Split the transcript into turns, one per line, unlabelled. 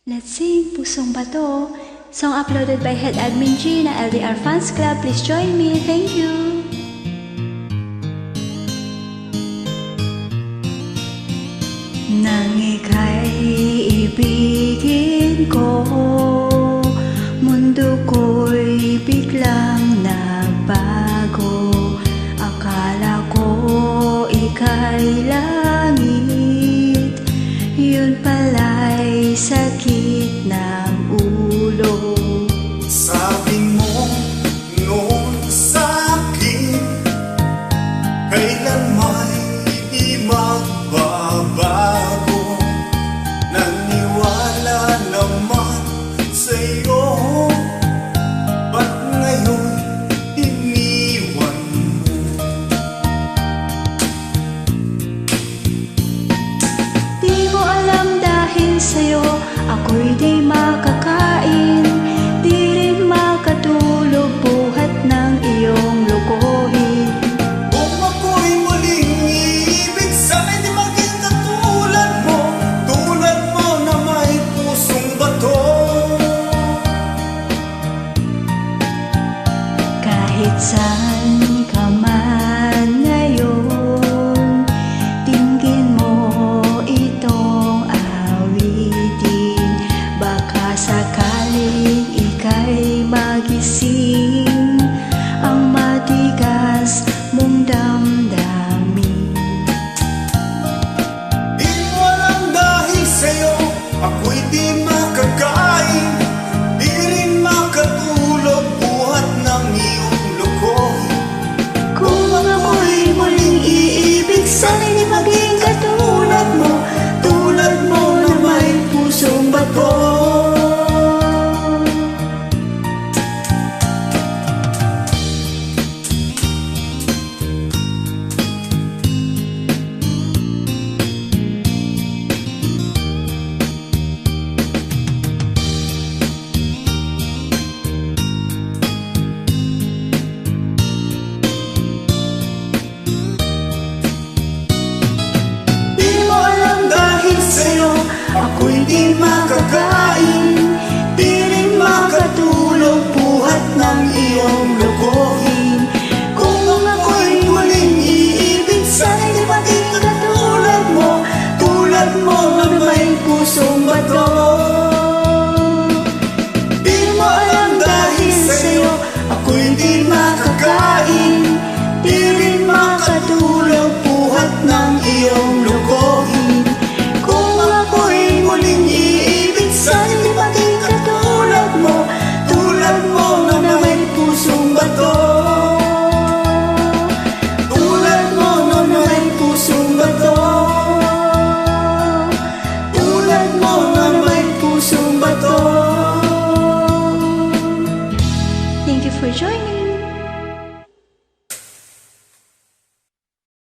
Let's sing Pusong Bato. Song uploaded by Head Admin G na LDR Fans Club. Please join me. Thank you. Nang ika'y ibigin ko, mundo ko'y biglang nagbago. Akala ko ika'y langit, yun pala'y sakit ng ulo.
Sabi mo noon sa'kin, kailanman di magbabago. Naniwala naman sa'yo, ba't ngayon iniwan mo?
Di mo alam dahil sa'yo ako'y di makakain, di rin makatulog buhat ng iyong lokohin.
Kung ako'y muling iibig, sana'y di maging katulad mo, tulad mo na may pusong bato.
Kahit saan ka man ngayon, dinggin mo itong awitin. Baka sakaling ika'y magising ang matigas mong damdamin.
Di mo alam dahil sa'yo, ako'y di makakain, di rin makatulog buhat ng iyong lokohin.
Kung ako'y muling iibig, sana'y di maging katulad mo, tulad mo na may pusong bato.
Sa'yo, ako'y di makakain, di rin makatulog buhat ng iyong lokohin. Kung ako'y muling iibig, sana'y di maging katulad mo, tulad mo na may pusong bato. Di mo alam dahil sa'yo, ako'y di makakain, di rin makatulog buhat ng iyong lokohin.
Thank you for joining.